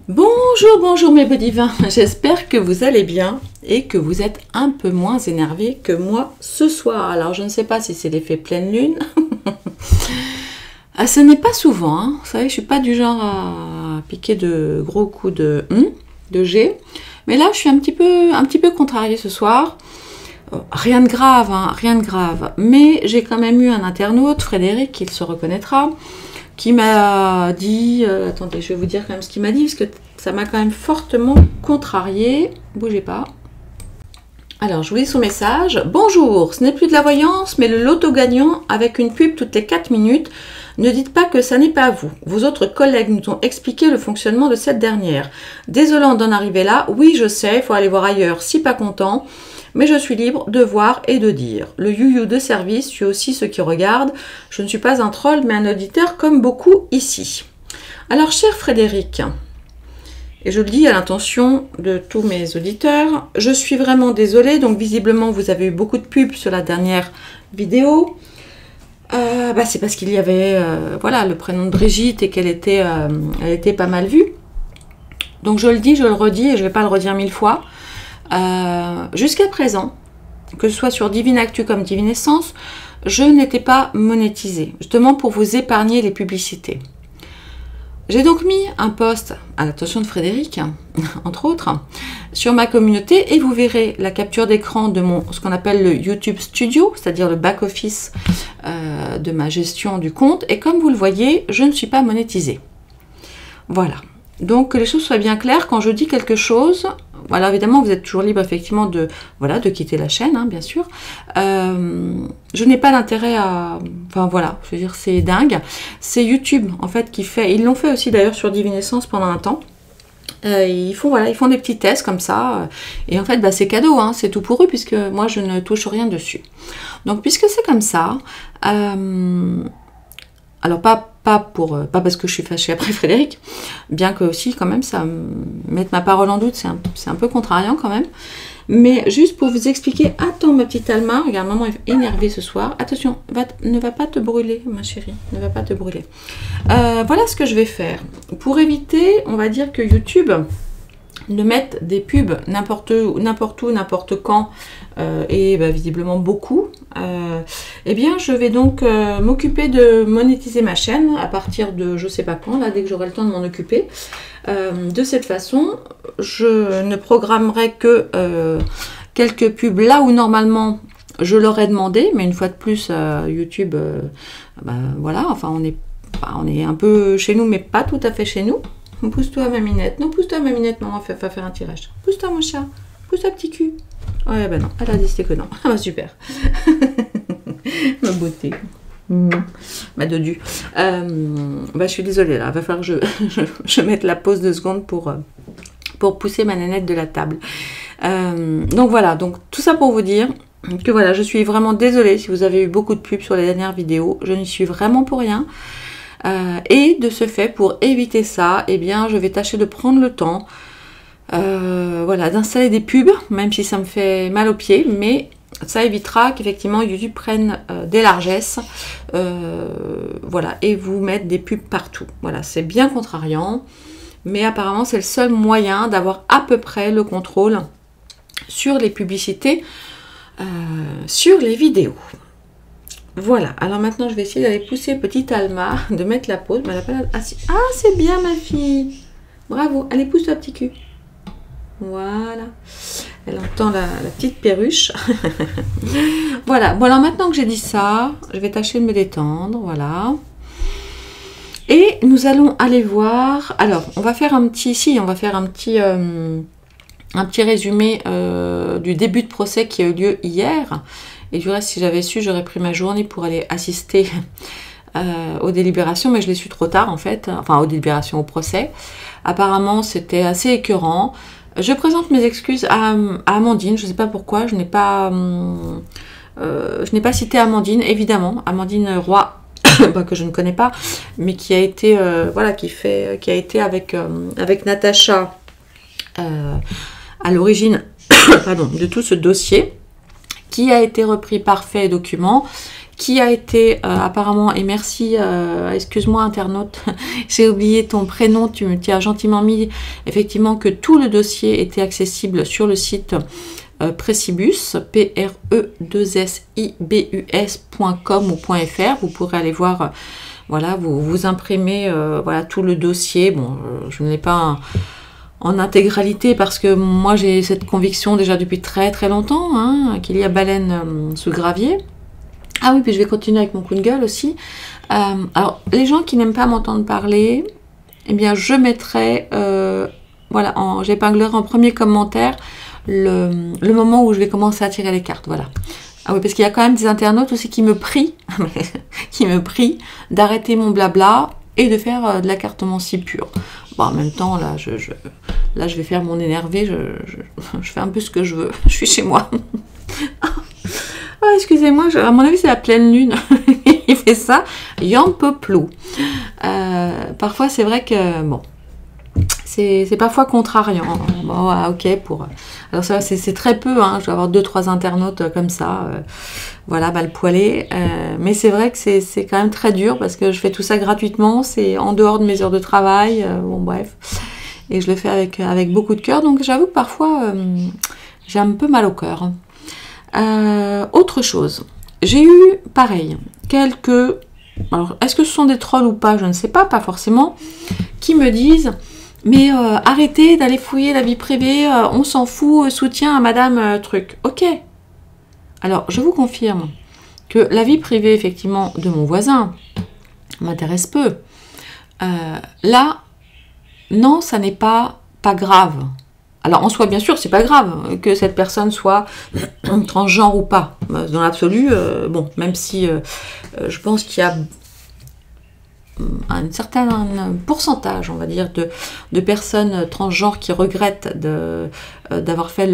Bonjour, bonjour mes beaux divins, j'espère que vous allez bien et que vous êtes un peu moins énervés que moi ce soir. Alors je ne sais pas si c'est l'effet pleine lune, ce n'est pas souvent, hein. Vous savez, je ne suis pas du genre à piquer de gros coups de G, mais là je suis un petit peu contrariée ce soir. Rien de grave, hein, rien de grave, mais j'ai quand même eu un internaute, Frédéric, il se reconnaîtra, qui m'a dit, attendez, je vais vous dire quand même ce qu'il m'a dit, parce que ça m'a quand même fortement contrarié. Bougez pas. Alors, je vous lis son message. Bonjour, ce n'est plus de la voyance, mais le loto gagnant avec une pub toutes les 4 minutes. Ne dites pas que ça n'est pas vous. Vos autres collègues nous ont expliqué le fonctionnement de cette dernière. Désolant d'en arriver là. Oui, je sais, il faut aller voir ailleurs si pas content. Mais je suis libre de voir et de dire. Le you-you de service, suis aussi ceux qui regardent. Je ne suis pas un troll, mais un auditeur comme beaucoup ici. Alors, cher Frédéric, et je le dis à l'intention de tous mes auditeurs, je suis vraiment désolée. Donc, visiblement, vous avez eu beaucoup de pubs sur la dernière vidéo. C'est parce qu'il y avait voilà, le prénom de Brigitte et qu'elle était, elle était pas mal vue. Donc, je le dis, je le redis et je ne vais pas le redire 1000 fois. Jusqu'à présent, que ce soit sur Divine Actu comme Divine Essence, je n'étais pas monétisée, justement pour vous épargner les publicités. J'ai donc mis un post à l'attention de Frédéric, entre autres, sur ma communauté et vous verrez la capture d'écran de ce qu'on appelle le YouTube Studio, c'est-à-dire le back-office de ma gestion du compte. Et comme vous le voyez, je ne suis pas monétisée. Voilà. Donc que les choses soient bien claires, quand je dis quelque chose, voilà, évidemment vous êtes toujours libre effectivement de quitter la chaîne, hein, bien sûr. Je n'ai pas d'intérêt à... Enfin voilà, je veux dire, c'est dingue. C'est YouTube en fait qui fait... Ils l'ont fait aussi d'ailleurs sur Divine Essence pendant un temps. Ils font des petits tests comme ça. Et en fait, c'est cadeau, hein, c'est tout pour eux puisque moi je ne touche rien dessus. Donc puisque c'est comme ça... alors pas parce que je suis fâchée après Frédéric, bien que aussi quand même ça mette ma parole en doute, c'est un peu contrariant quand même. Mais juste pour vous expliquer, attends ma petite Alma, regarde, maman est énervée ce soir. Attention, ne va pas te brûler ma chérie, ne va pas te brûler. Voilà ce que je vais faire. Pour éviter, on va dire que YouTube ne mette des pubs n'importe où, n'importe quand, et visiblement beaucoup, eh bien je vais donc m'occuper de monétiser ma chaîne à partir de je sais pas quand, là dès que j'aurai le temps de m'en occuper. De cette façon, je ne programmerai que quelques pubs là où normalement je leur ai demandé, mais une fois de plus YouTube, voilà, enfin on est un peu chez nous, mais pas tout à fait chez nous. Pousse-toi maminette, non pousse-toi maminette, maman va faire un tirage. Pousse-toi mon chat, pousse-toi petit cul. Ouais non, elle a décidé que non. Ah super. Ma beauté. Ma dodu. Je suis désolée là, il va falloir que je mette la pause 2 secondes pour pousser ma nénette de la table. Donc voilà, donc tout ça pour vous dire que voilà, je suis vraiment désolée si vous avez eu beaucoup de pubs sur les dernières vidéos. Je n'y suis vraiment pour rien. Et de ce fait, pour éviter ça, eh bien, je vais tâcher de prendre le temps voilà, d'installer des pubs, même si ça me fait mal aux pieds, mais ça évitera qu'effectivement YouTube prenne des largesses, voilà, et vous mettre des pubs partout. Voilà, c'est bien contrariant, mais apparemment c'est le seul moyen d'avoir à peu près le contrôle sur les publicités, sur les vidéos. Voilà, alors maintenant je vais essayer d'aller pousser petite Alma, de mettre la pause. Mais elle a pas... Ah, c'est bien ma fille. Bravo, allez pousse toi petit cul. Voilà, elle entend la petite perruche. Voilà, bon alors maintenant que j'ai dit ça, je vais tâcher de me détendre, voilà. Et nous allons aller voir, alors on va faire un petit résumé du début de procès qui a eu lieu hier. Et du reste, si j'avais su, j'aurais pris ma journée pour aller assister aux délibérations, mais je l'ai su trop tard en fait, enfin aux délibérations, au procès. Apparemment, c'était assez écœurant. Je présente mes excuses à Amandine, je ne sais pas pourquoi, je n'ai pas cité Amandine, évidemment, Amandine Roy, que je ne connais pas, mais qui a été, voilà, qui a été avec Natacha à l'origine pardon, de tout ce dossier, qui a été repris par Fait et Documents, qui a été apparemment, et merci, excuse-moi internaute, j'ai oublié ton prénom, tu as gentiment mis effectivement que tout le dossier était accessible sur le site Precibus, P-R-E-2-S-I-B-U-S.com ou .fr. Vous pourrez aller voir, voilà, vous imprimez voilà, tout le dossier. Bon, je ne l'ai pas en intégralité parce que moi j'ai cette conviction déjà depuis très très longtemps hein, qu'il y a baleine sous le gravier. Ah oui, puis je vais continuer avec mon coup de gueule aussi. Alors, les gens qui n'aiment pas m'entendre parler, eh bien, je mettrai, voilà, j'épinglerai en premier commentaire le moment où je vais commencer à tirer les cartes, voilà. Ah oui, parce qu'il y a quand même des internautes aussi qui me prient, d'arrêter mon blabla et de faire de la cartomancie pure. Bon, en même temps, là, je vais faire mon énervé, je fais un peu ce que je veux, je suis chez moi. Oh, excusez-moi, à mon avis, c'est la pleine lune. Il fait ça, y'en peut plus. Parfois, c'est vrai que, bon, c'est parfois contrariant. Bon, ouais, ok, pour... Alors ça, c'est très peu, hein. Je dois avoir 2-3 internautes comme ça, voilà, mal poilés. Mais c'est vrai que c'est quand même très dur parce que je fais tout ça gratuitement, c'est en dehors de mes heures de travail, bon, bref. Et je le fais avec beaucoup de cœur, donc j'avoue que parfois, j'ai un peu mal au cœur. Autre chose, j'ai eu, pareil, quelques... Alors, est-ce que ce sont des trolls ou pas? Je ne sais pas, pas forcément. Qui me disent, mais arrêtez d'aller fouiller la vie privée, on s'en fout, soutien à madame truc. Ok. Alors, je vous confirme que la vie privée, effectivement, de mon voisin m'intéresse peu. Là, non, ça n'est pas grave. Alors, en soi, bien sûr, c'est pas grave que cette personne soit transgenre ou pas. Dans l'absolu, bon, même si je pense qu'il y a un certain pourcentage, on va dire, de personnes transgenres qui regrettent d'avoir fait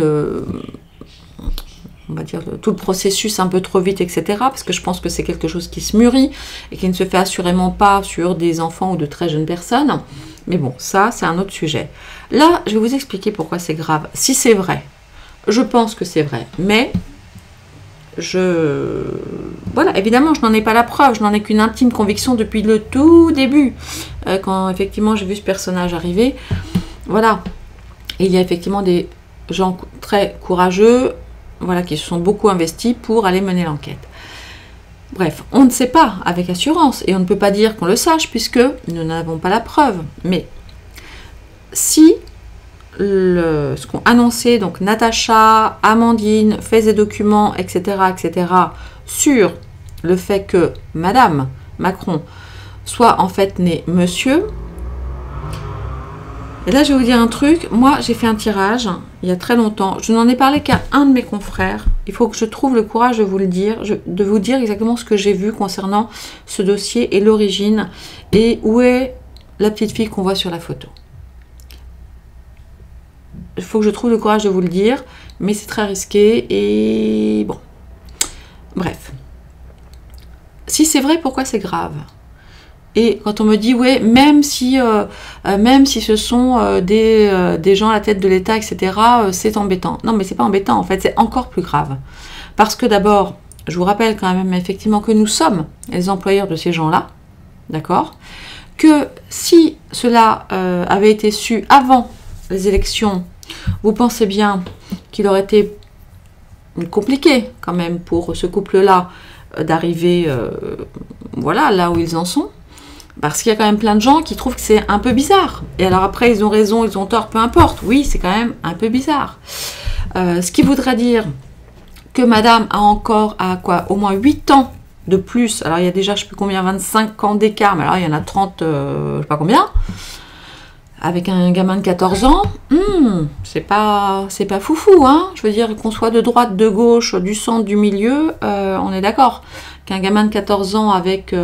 on va dire, tout le processus un peu trop vite, etc. Parce que je pense que c'est quelque chose qui se mûrit et qui ne se fait assurément pas sur des enfants ou de très jeunes personnes. Mais bon, ça, c'est un autre sujet. Là, je vais vous expliquer pourquoi c'est grave. Si c'est vrai, je pense que c'est vrai. Mais, voilà, évidemment, je n'en ai pas la preuve. Je n'en ai qu'une intime conviction depuis le tout début. Quand, effectivement, j'ai vu ce personnage arriver. Voilà. Et il y a effectivement des gens très courageux, voilà, qui se sont beaucoup investis pour aller mener l'enquête. Bref, on ne sait pas avec assurance et on ne peut pas dire qu'on le sache puisque nous n'avons pas la preuve. Mais si ce qu'ont annoncé donc Natacha, Amandine, fait des documents, etc., sur le fait que Madame Macron soit en fait née Monsieur. Et là, je vais vous dire un truc. Moi, j'ai fait un tirage il y a très longtemps. Je n'en ai parlé qu'à un de mes confrères. Il faut que je trouve le courage de vous le dire, de vous dire exactement ce que j'ai vu concernant ce dossier et l'origine et où est la petite fille qu'on voit sur la photo. Il faut que je trouve le courage de vous le dire, mais c'est très risqué et bon. Bref. Si c'est vrai, pourquoi c'est grave ? Et quand on me dit, ouais, même si ce sont des gens à la tête de l'État, etc., c'est embêtant. Non, mais c'est pas embêtant, en fait, c'est encore plus grave. Parce que d'abord, je vous rappelle quand même effectivement que nous sommes les employeurs de ces gens-là, d'accord ? Que si cela avait été su avant les élections, vous pensez bien qu'il aurait été compliqué quand même pour ce couple-là d'arriver voilà, là où ils en sont. Parce qu'il y a quand même plein de gens qui trouvent que c'est un peu bizarre. Et alors après, ils ont raison, ils ont tort, peu importe. Oui, c'est quand même un peu bizarre. Ce qui voudrait dire que madame a encore au moins 8 ans de plus. Alors il y a déjà, je ne sais plus combien, 25 ans d'écart. Mais alors il y en a 30, je ne sais pas combien. Avec un gamin de 14 ans, c'est pas foufou, hein. Je veux dire, qu'on soit de droite, de gauche, du centre, du milieu, on est d'accord. Qu'un gamin de 14 ans avec...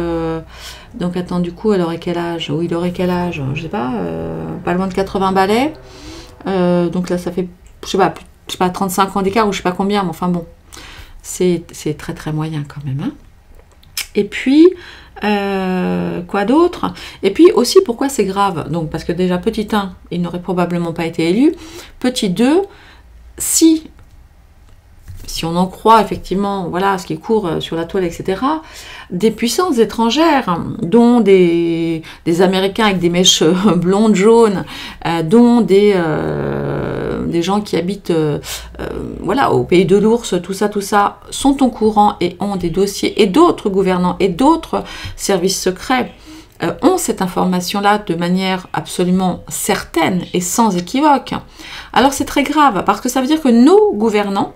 donc attends, du coup, elle aurait quel âge? Oui, il aurait quel âge? Je sais pas loin de 80 balais. Donc là, ça fait, je sais pas, 35 ans d'écart ou je sais pas combien, mais enfin bon, c'est très très moyen quand même, hein. Et puis, quoi d'autre? Et puis aussi, pourquoi c'est grave? Donc, parce que déjà, petit 1, il n'aurait probablement pas été élu. Petit 2, si si on en croit effectivement, voilà, ce qui court sur la toile, etc., des puissances étrangères, dont des Américains avec des mèches blondes, jaunes, dont des gens qui habitent voilà, au pays de l'ours, tout ça, sont au courant et ont des dossiers, et d'autres gouvernants et d'autres services secrets ont cette information-là de manière absolument certaine et sans équivoque. Alors c'est très grave, parce que ça veut dire que nos gouvernants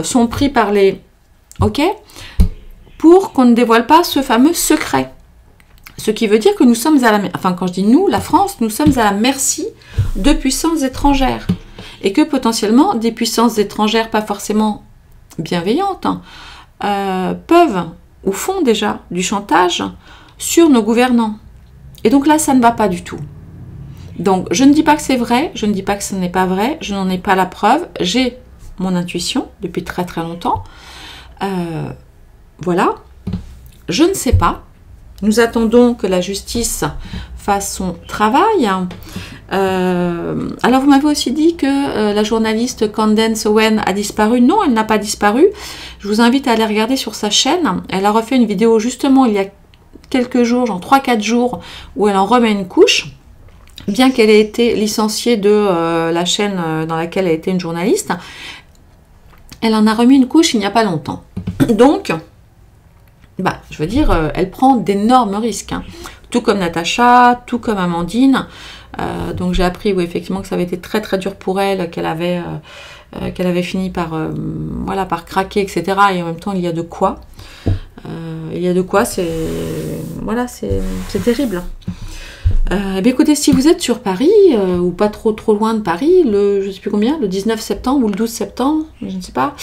sont pris par les... Ok, pour qu'on ne dévoile pas ce fameux secret. Ce qui veut dire que nous sommes à la... Enfin, quand je dis nous, la France, nous sommes à la merci de puissances étrangères. Et que potentiellement, des puissances étrangères, pas forcément bienveillantes, peuvent ou font déjà du chantage sur nos gouvernants. Et donc là, ça ne va pas du tout. Donc, je ne dis pas que c'est vrai, je ne dis pas que ce n'est pas vrai, je n'en ai pas la preuve, j'ai mon intuition depuis très très longtemps. Voilà, je ne sais pas. Nous attendons que la justice fasse son travail. Alors, vous m'avez aussi dit que la journaliste Candace Owen a disparu. Non, elle n'a pas disparu. Je vous invite à aller regarder sur sa chaîne. Elle a refait une vidéo justement il y a quelques jours, genre 3-4 jours, où elle en remet une couche. Bien qu'elle ait été licenciée de la chaîne dans laquelle elle était une journaliste, elle en a remis une couche il n'y a pas longtemps. Donc, bah, je veux dire, elle prend d'énormes risques. Hein. Tout comme Natacha, tout comme Amandine. Donc j'ai appris, oui, effectivement, que ça avait été très très dur pour elle, qu'elle avait fini par, voilà, par craquer, etc. Et en même temps, il y a de quoi. C'est voilà, c'est terrible. Eh bien, écoutez, si vous êtes sur Paris, ou pas trop loin de Paris, je ne sais plus combien, le 19 septembre ou le 12 septembre, je ne sais pas,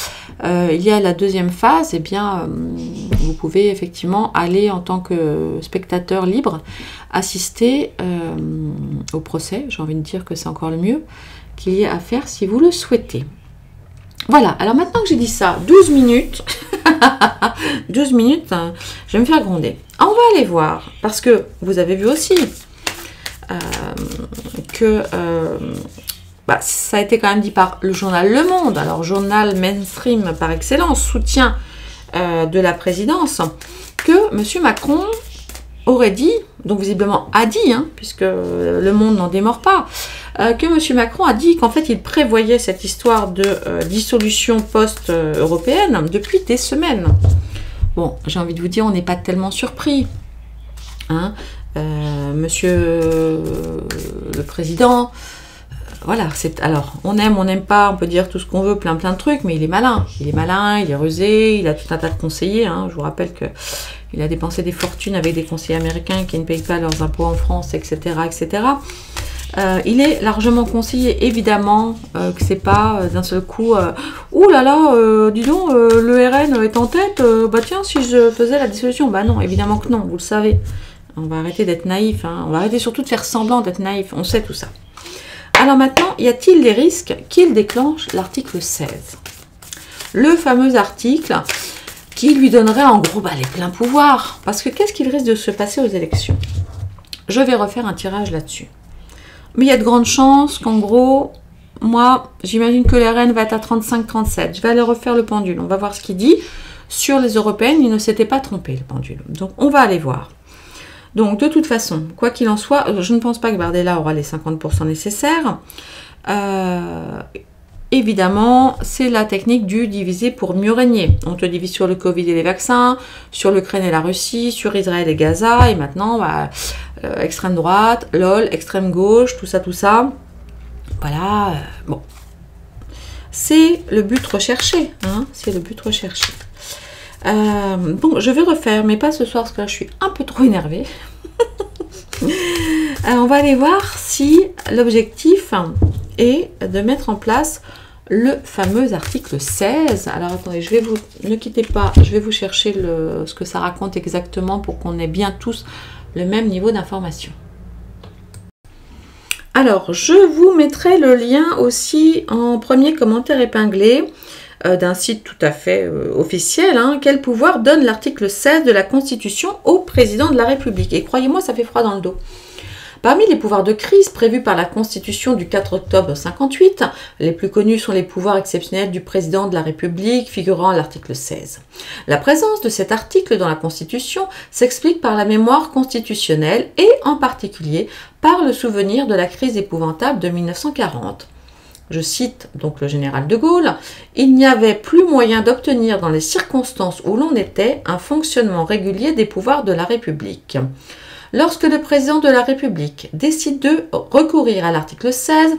il y a la deuxième phase, eh bien, vous pouvez effectivement aller en tant que spectateur libre, assister au procès, j'ai envie de dire que c'est encore le mieux, qu'il y ait à faire si vous le souhaitez. Voilà, alors maintenant que j'ai dit ça, 12 minutes, 12 minutes, hein, je vais me faire gronder. On va aller voir, parce que vous avez vu aussi que ça a été quand même dit par le journal Le Monde, alors journal mainstream par excellence, soutien de la présidence, que M. Macron aurait dit, donc visiblement a dit, hein, puisque Le Monde n'en démord pas, que M. Macron a dit qu'en fait il prévoyait cette histoire de dissolution post-européenne depuis des semaines. Bon, j'ai envie de vous dire, on n'est pas tellement surpris. Hein, monsieur le président, voilà, alors on aime, on n'aime pas, on peut dire tout ce qu'on veut, plein de trucs, mais il est malin, il est rusé, il a tout un tas de conseillers, hein. Je vous rappelle que il a dépensé des fortunes avec des conseillers américains qui ne payent pas leurs impôts en France, etc., etc. Il est largement conseillé, évidemment, que c'est pas d'un seul coup, ouh là là, dis donc, le RN est en tête, bah tiens, si je faisais la dissolution, bah non, évidemment que non, vous le savez. On va arrêter d'être naïf, hein. On va arrêter surtout de faire semblant d'être naïf, on sait tout ça. Alors maintenant, y a-t-il des risques qu'il déclenche l'article 16? Le fameux article qui lui donnerait en gros les pleins pouvoirs. Parce que qu'est-ce qu'il risque de se passer aux élections? Je vais refaire un tirage là-dessus. Mais il y a de grandes chances qu'en gros, moi, j'imagine que l'RN va être à 35-37. Je vais aller refaire le pendule. On va voir ce qu'il dit. Sur les européennes, il ne s'était pas trompé, le pendule. Donc, on va aller voir. Donc, de toute façon, quoi qu'il en soit, je ne pense pas que Bardella aura les 50% nécessaires. Évidemment, c'est la technique du diviser pour mieux régner. On te divise sur le Covid et les vaccins, sur l'Ukraine et la Russie, sur Israël et Gaza, et maintenant, extrême droite, LOL, extrême gauche, tout ça. Voilà, bon. C'est le but recherché, hein, c'est le but recherché. Bon, je vais refaire, mais pas ce soir, parce que là, je suis un peu trop énervée. On va aller voir si l'objectif est de mettre en place le fameux article 16. Alors, attendez, ne quittez pas, je vais vous chercher ce que ça raconte exactement pour qu'on ait bien tous le même niveau d'information. Alors, je vous mettrai le lien aussi en premier commentaire épinglé d'un site tout à fait officiel. Hein. Quel pouvoir donne l'article 16 de la Constitution au président de la République? Et croyez-moi, ça fait froid dans le dos. Parmi les pouvoirs de crise prévus par la Constitution du 4 octobre 58, les plus connus sont les pouvoirs exceptionnels du président de la République, figurant à l'article 16. La présence de cet article dans la Constitution s'explique par la mémoire constitutionnelle et en particulier par le souvenir de la crise épouvantable de 1940. Je cite donc le général de Gaulle, « Il n'y avait plus moyen d'obtenir dans les circonstances où l'on était un fonctionnement régulier des pouvoirs de la République. » Lorsque le président de la République décide de recourir à l'article 16,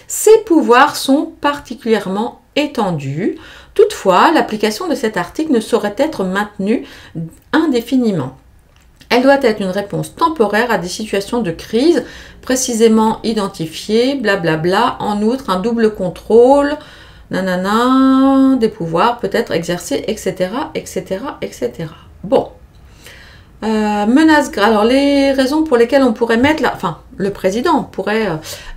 ses pouvoirs sont particulièrement étendus. Toutefois, l'application de cet article ne saurait être maintenue indéfiniment. Elle doit être une réponse temporaire à des situations de crise précisément identifiées, blablabla. En outre, un double contrôle, nanana, des pouvoirs peut être exercés, etc., etc., etc. Bon. Menace grave. Alors, les raisons pour lesquelles on pourrait mettre, le président pourrait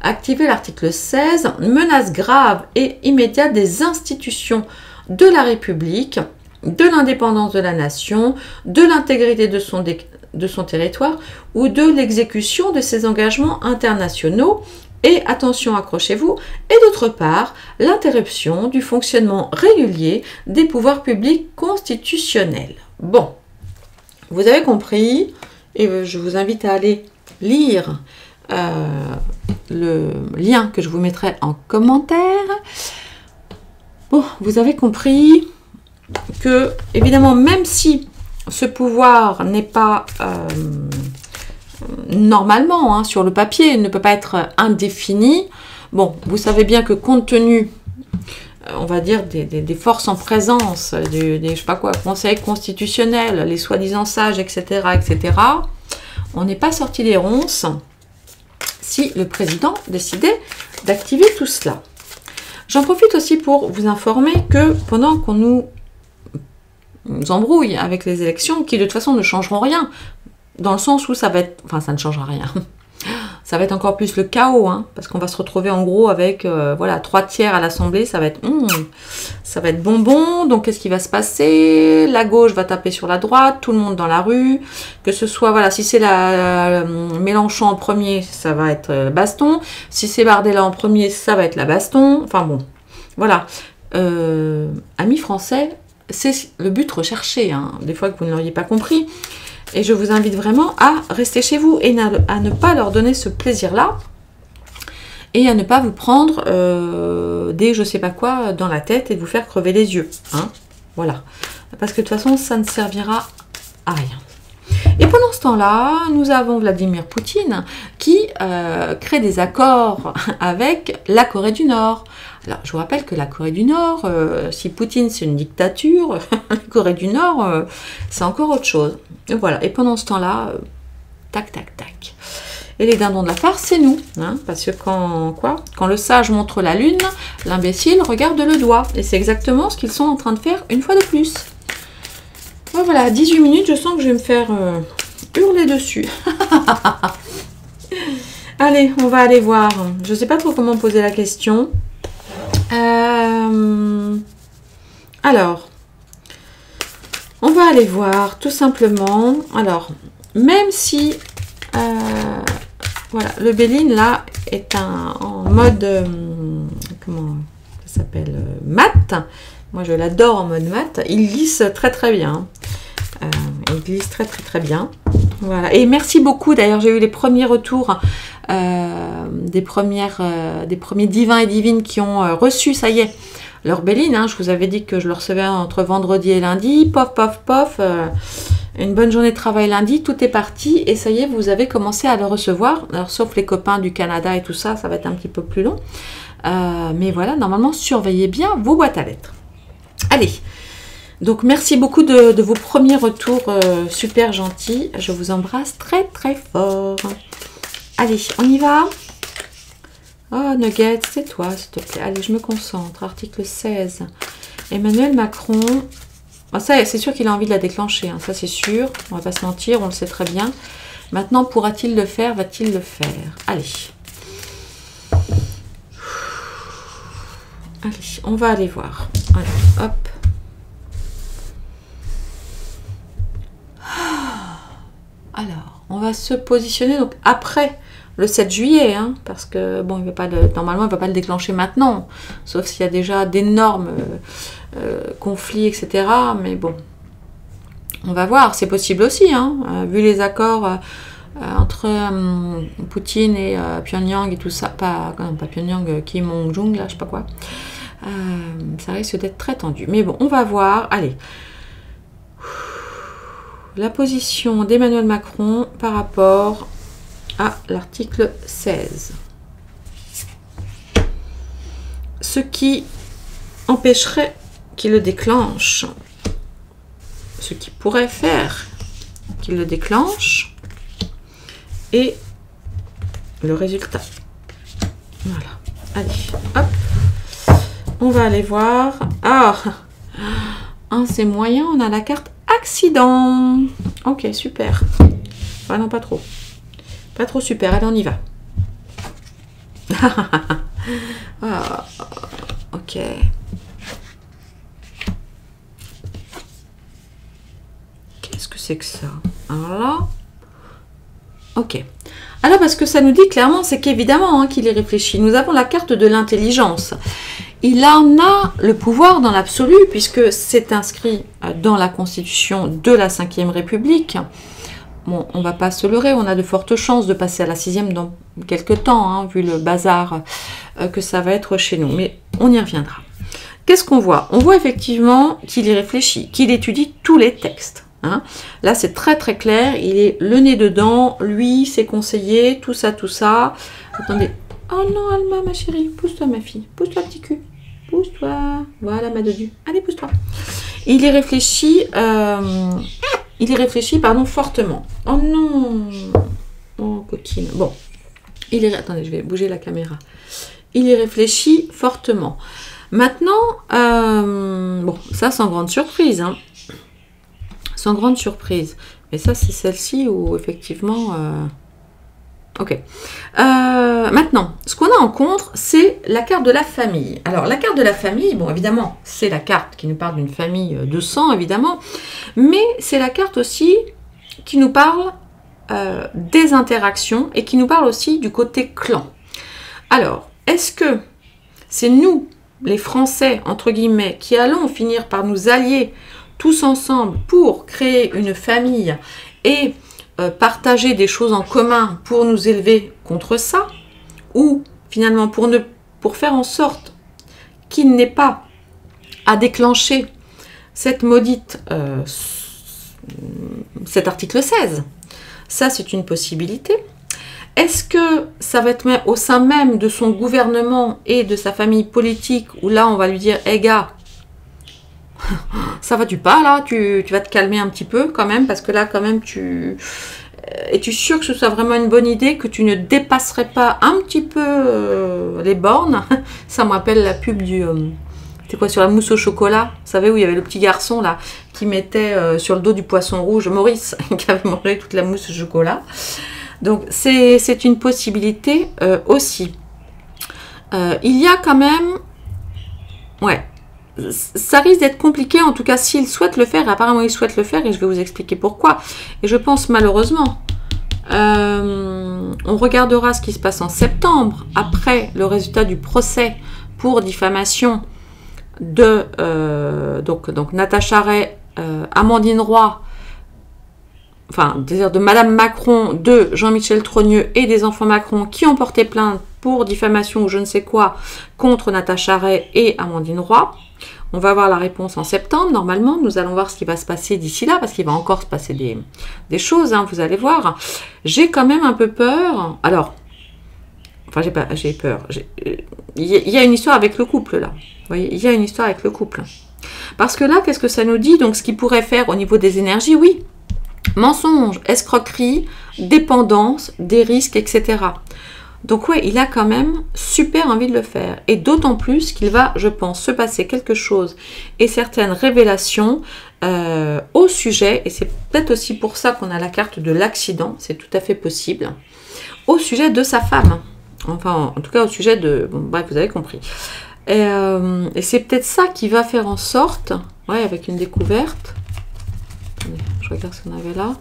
activer l'article 16, menace grave et immédiate des institutions de la République, de l'indépendance de la nation, de l'intégrité de son territoire ou de l'exécution de ses engagements internationaux et, attention, accrochez-vous, et d'autre part, l'interruption du fonctionnement régulier des pouvoirs publics constitutionnels. Bon, vous avez compris, et je vous invite à aller lire le lien que je vous mettrai en commentaire. Bon, vous avez compris que, évidemment, même si ce pouvoir n'est pas normalement, sur le papier, ne peut pas être indéfini. Bon, vous savez bien que compte tenu, on va dire, des forces en présence, je sais pas quoi, conseil constitutionnel, les soi-disant sages, etc., etc., on n'est pas sorti des ronces si le président décidait d'activer tout cela. J'en profite aussi pour vous informer que pendant qu'on nous embrouille avec les élections, qui de toute façon ne changeront rien, dans le sens où ça va être, ça ne changera rien, ça va être encore plus le chaos, parce qu'on va se retrouver en gros avec, 3/3 à l'Assemblée, ça va être bonbon. Donc qu'est-ce qui va se passer? La gauche va taper sur la droite, tout le monde dans la rue, que ce soit, si c'est Mélenchon en premier, ça va être baston, si c'est Bardella en premier, ça va être la baston, enfin bon, voilà. Amis français, c'est le but recherché, des fois que vous ne l'auriez pas compris. Et je vous invite vraiment à rester chez vous et à ne pas leur donner ce plaisir-là. Et à ne pas vous prendre des je sais pas quoi dans la tête et de vous faire crever les yeux. Voilà. Parce que de toute façon, ça ne servira à rien. Et pendant ce temps-là, nous avons Vladimir Poutine qui crée des accords avec la Corée du Nord. Alors, je vous rappelle que la Corée du Nord, si Poutine c'est une dictature, la Corée du Nord, c'est encore autre chose. Et voilà. Et pendant ce temps-là, tac, tac, tac. Et les dindons de la farce, c'est nous. Parce que quand le sage montre la lune, l'imbécile regarde le doigt. Et c'est exactement ce qu'ils sont en train de faire une fois de plus. Ouais, voilà, 18 minutes, je sens que je vais me faire hurler dessus. Allez, on va aller voir. Je ne sais pas trop comment poser la question. Alors, on va aller voir tout simplement. Alors, même si le Béline là est en mode comment ça s'appelle, mat. Moi je l'adore en mode mat. Il glisse très très bien. Il glisse très très très bien. Voilà. Et merci beaucoup. D'ailleurs, j'ai eu les premiers retours des premiers divins et divines qui ont reçu, ça y est, leur Béline. Je vous avais dit que je le recevais entre vendredi et lundi. Pof, pof, pof. Une bonne journée de travail lundi. Tout est parti. Et ça y est, vous avez commencé à le recevoir. Alors, sauf les copains du Canada et tout ça, ça va être un petit peu plus long. Mais voilà, normalement, surveillez bien vos boîtes à lettres. Allez. Donc, merci beaucoup de vos premiers retours super gentils. Je vous embrasse très, très fort. Allez, on y va. Oh, Nugget, c'est toi, s'il te plaît. Allez, je me concentre. Article 16. Emmanuel Macron. Oh, ça, c'est sûr qu'il a envie de la déclencher. Ça, c'est sûr. On va pas se mentir, on le sait très bien. Maintenant, pourra-t-il le faire? Va-t-il le faire? Allez. Allez, on va aller voir. Allez, hop. Alors, on va se positionner donc après le 7 juillet, hein, parce que bon, normalement, il ne va pas le déclencher maintenant, sauf s'il y a déjà d'énormes conflits, etc. Mais bon, on va voir, c'est possible aussi, hein, vu les accords entre Poutine et Pyongyang et tout ça, pas Pyongyang, Kim Jong-un, là, je sais pas quoi. Ça risque d'être très tendu. Mais bon, on va voir. Allez. La position d'Emmanuel Macron par rapport à l'article 16. Ce qui empêcherait qu'il le déclenche. Ce qui pourrait faire qu'il le déclenche. Et le résultat. Voilà. Allez, hop. On va aller voir. Ah, c'est moyen, on a la carte accident. Ok, super. Ah non, pas trop. Pas trop super, allez, on y va. Ah, ok. Qu'est-ce que c'est que ça? Alors là... Ok. Alors, parce que ça nous dit clairement, c'est qu'évidemment qu'il est réfléchi. Nous avons la carte de l'intelligence. Il en a le pouvoir dans l'absolu, puisque c'est inscrit dans la Constitution de la Ve République. Bon, on ne va pas se leurrer, on a de fortes chances de passer à la 6e dans quelques temps, hein, vu le bazar que ça va être chez nous. Mais on y reviendra. Qu'est-ce qu'on voit? On voit effectivement qu'il y réfléchit, qu'il étudie tous les textes. Hein. Là, c'est très très clair, il est le nez dedans, lui, ses conseillers, tout ça, tout ça. Attendez. Oh non, Alma, ma chérie, pousse-toi, ma fille, pousse-toi, petit cul. Pousse-toi. Voilà, ma dodu. Allez, pousse-toi. Il y réfléchit, pardon, fortement. Oh non. Oh, coquine. Bon. Attendez, je vais bouger la caméra. Il y réfléchit fortement. Maintenant, bon, ça, sans grande surprise, hein. Sans grande surprise. Mais ça, c'est celle-ci où, effectivement... Ok. Maintenant, ce qu'on a en contre, c'est la carte de la famille. Alors, la carte de la famille, bon, évidemment, c'est la carte qui nous parle d'une famille de sang, évidemment, mais c'est la carte aussi qui nous parle des interactions et qui nous parle aussi du côté clan. Alors, est-ce que c'est nous, les Français, entre guillemets, qui allons finir par nous allier tous ensemble pour créer une famille et partager des choses en commun pour nous élever contre ça, ou finalement pour faire en sorte qu'il n'ait pas à déclencher cette maudite, cet article 16. Ça, c'est une possibilité. Est-ce que ça va être au sein même de son gouvernement et de sa famille politique, où là, on va lui dire, hé gars, ça va-tu pas là, tu vas te calmer un petit peu quand même, parce que là quand même es-tu sûr que ce soit vraiment une bonne idée, que tu ne dépasserais pas un petit peu les bornes? Ça me rappelle la pub du c'est quoi, sur la mousse au chocolat, vous savez, où il y avait le petit garçon là qui mettait sur le dos du poisson rouge, Maurice, qui avait mangé toute la mousse au chocolat. Donc c'est une possibilité aussi. Il y a quand même, ouais, ça risque d'être compliqué, en tout cas s'il souhaite le faire. Apparemment il souhaite le faire et je vais vous expliquer pourquoi. Et je pense malheureusement, on regardera ce qui se passe en septembre, après le résultat du procès pour diffamation de donc Natacha Ray, Amandine Roy, enfin de Madame Macron, de Jean-Michel Trogneux et des enfants Macron qui ont porté plainte pour diffamation ou je ne sais quoi contre Natacha Ray et Amandine Roy. On va avoir la réponse en septembre, normalement. Nous allons voir ce qui va se passer d'ici là, parce qu'il va encore se passer des choses, hein, vous allez voir. J'ai quand même un peu peur. Alors, enfin, j'ai peur. Il y a une histoire avec le couple, là. Vous voyez, il y a une histoire avec le couple. Parce que là, qu'est-ce que ça nous dit? Donc, ce qu'il pourrait faire au niveau des énergies, oui. Mensonge, escroquerie, dépendance, des risques, etc. Donc ouais, il a quand même super envie de le faire. Et d'autant plus qu'il va, je pense, se passer quelque chose et certaines révélations au sujet, et c'est peut-être aussi pour ça qu'on a la carte de l'accident, c'est tout à fait possible, au sujet de sa femme. Enfin, en tout cas, au sujet de... Bon, bref, vous avez compris. Et c'est peut-être ça qui va faire en sorte, ouais, avec une découverte... Attendez, je regarde ce qu'on avait là.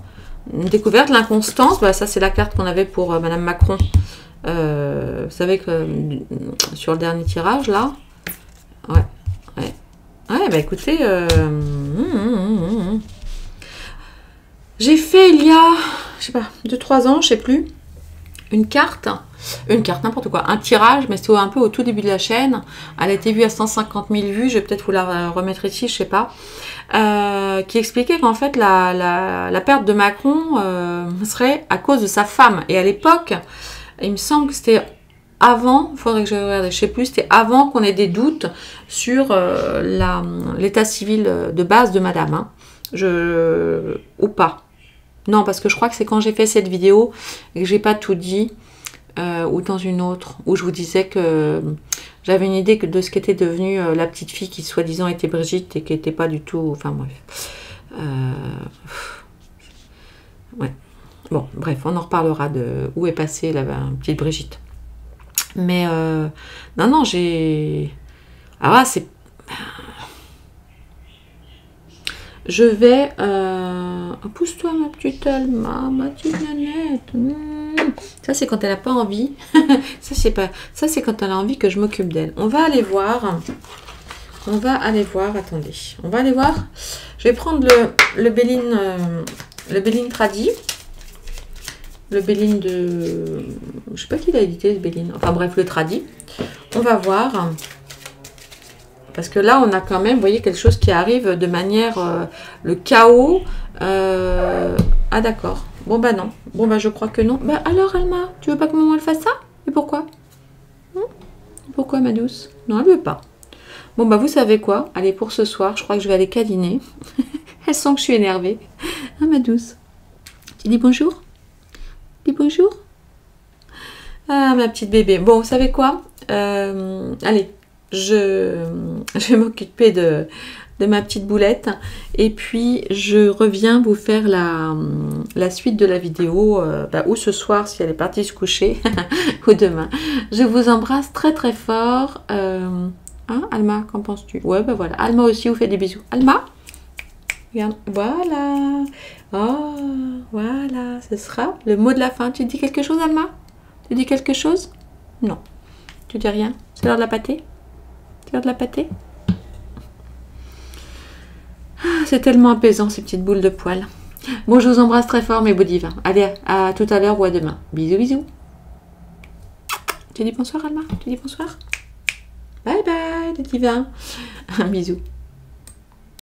Une découverte, l'inconstance, bah, ça c'est la carte qu'on avait pour Madame Macron. Vous savez que sur le dernier tirage là, ouais, bah écoutez, j'ai fait il y a, je sais pas, 2-3 ans, je sais plus, une carte, n'importe quoi, un tirage, mais c'était un peu au tout début de la chaîne. Elle a été vue à 150 000 vues, je vais peut-être vous la remettre ici, je sais pas, qui expliquait qu'en fait la perte de Macron serait à cause de sa femme. Et à l'époque, il me semble que c'était avant, il faudrait que je regarde, je sais plus, c'était avant qu'on ait des doutes sur l'état civil de base de madame, hein. Ou pas. Non, parce que je crois que c'est quand j'ai fait cette vidéo et que j'ai pas tout dit, ou dans une autre, où je vous disais que j'avais une idée de ce qu'était devenue la petite fille qui soi-disant était Brigitte et qui n'était pas du tout... Enfin bref. Ouais. Bon, bref, on en reparlera de où est passée la petite Brigitte. Mais non, j'ai... Ah ouais, c'est... Je vais... Pousse-toi ma petite Alma, ma petite nanette. Ça, c'est quand elle n'a pas envie. Ça, c'est quand elle a envie que je m'occupe d'elle. On va aller voir. Attendez. On va aller voir. Je vais prendre le Béline Tradi. Le Béline de... Je sais pas qui l'a édité, ce Béline. Enfin bref, le Tradi. On va voir. Parce que là, on a quand même, vous voyez, quelque chose qui arrive de manière... le chaos. Ah d'accord. Bon bah non. Bon bah je crois que non. Bah alors Alma, tu veux pas que maman elle fasse ça? Et pourquoi? Pourquoi ma douce? Non, elle veut pas. Bon bah vous savez quoi? Allez, pour ce soir, je crois que je vais aller câliner. Elle sent que je suis énervée. Ah ma douce. Tu dis bonjour? Dis bonjour? Ah ma petite bébé. Bon, vous savez quoi? Allez, je vais m'occuper de ma petite boulette et puis je reviens vous faire la suite de la vidéo ou ce soir si elle est partie se coucher ou demain. Je vous embrasse très très fort. Hein, Alma, qu'en penses-tu? Ouais, bah voilà, Alma aussi vous fait des bisous. Alma, regarde, voilà. Oh, voilà, ce sera le mot de la fin. Tu dis quelque chose, Alma? Tu dis quelque chose? Non, tu dis rien. C'est l'heure de la pâtée? C'est l'heure de la pâtée? C'est tellement apaisant ces petites boules de poils. Bon, je vous embrasse très fort mes beaux divins. Allez, à tout à l'heure ou à demain. Bisous, bisous. Tu dis bonsoir Alma? Tu dis bonsoir? Bye bye les divins. Bisous.